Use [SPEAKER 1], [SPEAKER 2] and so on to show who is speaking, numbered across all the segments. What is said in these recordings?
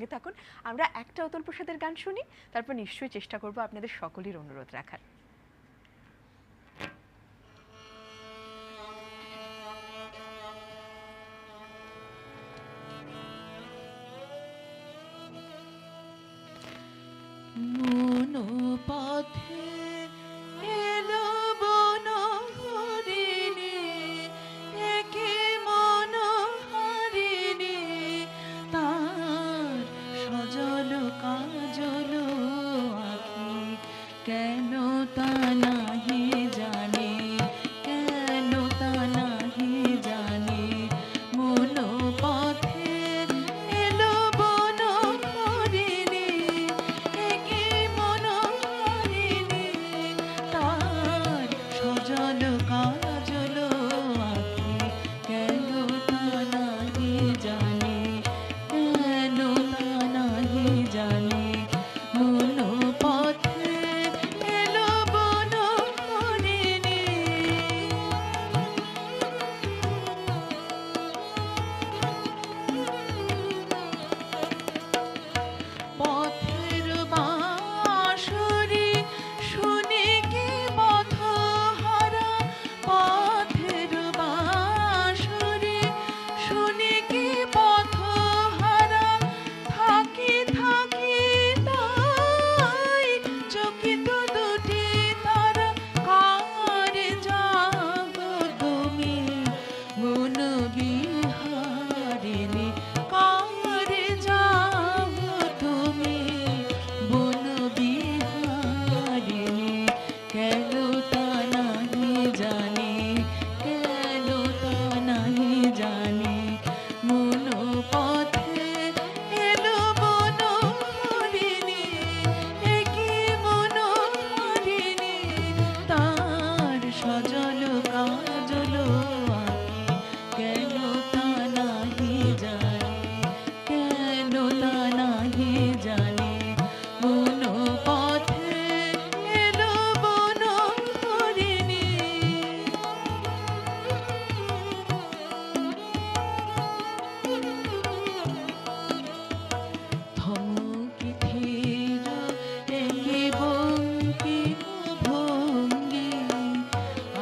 [SPEAKER 1] সঙ্গে থাকুন। আমরা একটা অতুল প্রসাদের গান শুনি, তারপর নিশ্চয়ই চেষ্টা করব আপনাদের সকলের অনুরোধ রাখার।
[SPEAKER 2] পথে এলো বন হরিণী, একে মন হারিণী, তার সজল কাজল আখি কেন তা নাহি জানে, কেন তা নাহি জানে। মন পথে এলো বন হরিণী, একে মন হারিণী, তার সজল কাজল আখি কেন তা নাহি জানে, কেন তা নাহি জানে। মন পথে এলো বন হরিণী। পথের বাঁশরি শুনে কি পথহারা, পথের বাঁশরি শুনে কি পথহারা, থাকি থাকি তাই চকিত দুটি তারা। কারে জাগো তুমি মন বিহারিণী, কারে জাগো তুমি বন বিহারিণী। কেন তা নাহি জানে, কেন তা নাহি জানে। মন পথে এলো বন হরিণী, একি মন হারিণী, তার সজল কাজল আখি কেন তা নাহি জানে, কেন তা নাহি জানে। মন পথে এলো বন হরিণী। থমকি ধীর একি বঙ্কি ভঙ্গি,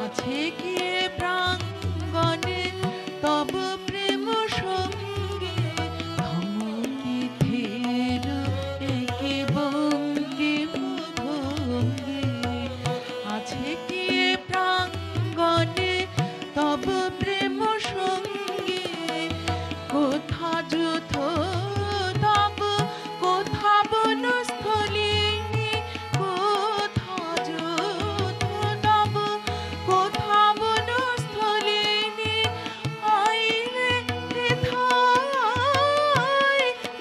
[SPEAKER 2] আছে কি এ প্রাঙ্গণে তব প্রেম সঙ্গী। থমকি ধীর একি বঙ্কি ভঙ্গি, আছে কি এ প্রাঙ্গণে তব প্রেম সঙ্গী। কোথা যুথ তব কোথা বনস্থলিনী, কোথা যুথ তব কোথা বনস্থলিনী। আইলে হেথায়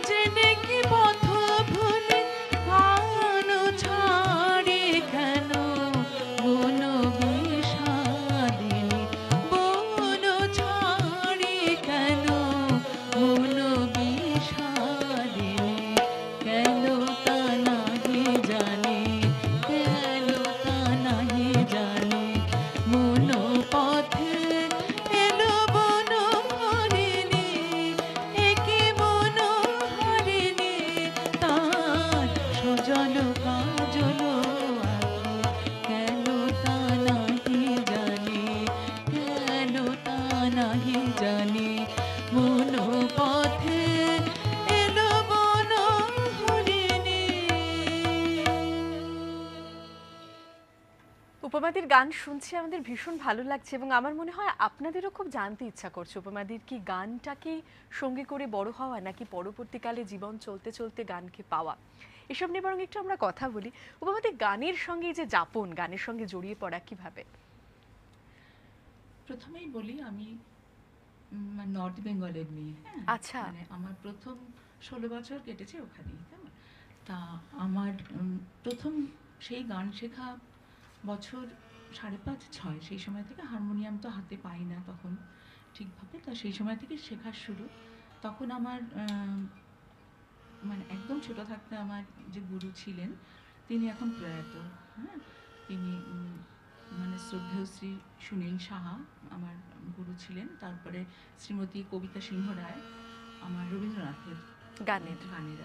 [SPEAKER 2] জেনে কি পথ ভুলি, গান ছাড়ি কেন বন বিষাদিনী, বন ছাড়ি কেন বন বিষাদিনী। কেন তা নাহি জানে, কেন তা নাহি জানে। মন পথে এলো বন হরিণী, একি মন হারিণী, তার সজল কাজল আখি কেন তা নাহি জানে, কেন তা নাহি জানে। মন পথে এলো বন হরিণী।
[SPEAKER 1] উপমাদির গান শুনছি, আমাদের ভীষণ ভালো লাগছে এবং আমার মনে হয় আপনাদেরও খুব জানতে ইচ্ছা করছে উপমাদির কি গানটা কি সঙ্গে করে বড় হওয়া, নাকি পরবর্তীকালে জীবন চলতে চলতে গানকে পাওয়া, এসব নিয়ে বরং একটু আমরা কথা বলি। উপমাদির গানের সঙ্গে এই যে যাপন, গানের সঙ্গে জড়িয়ে পড়া কিভাবে?
[SPEAKER 2] প্রথমেই বলি আমি নর্থ বেঙ্গলের মেয়ে। হ্যাঁ,
[SPEAKER 1] আচ্ছা।
[SPEAKER 2] মানে আমার প্রথম 16 বছর কেটেছে ওখানেই। কেমন তা আমার প্রথম সেই গান শেখা বছর 5.5-6, সেই সময় থেকে। হারমোনিয়াম তো হাতে পাই না তখন ঠিকভাবে, তা সেই সময় থেকে শেখার শুরু। তখন আমার মানে একদম ছোট থাকতে আমার যে গুরু ছিলেন তিনি এখন প্রয়াত। হ্যাঁ, তিনি মানে শ্রদ্ধেয় শ্রী সুনীল সাহা আমার গুরু ছিলেন। তারপরে শ্রীমতী কবিতা সিংহ রায় আমার রবীন্দ্রনাথের গানের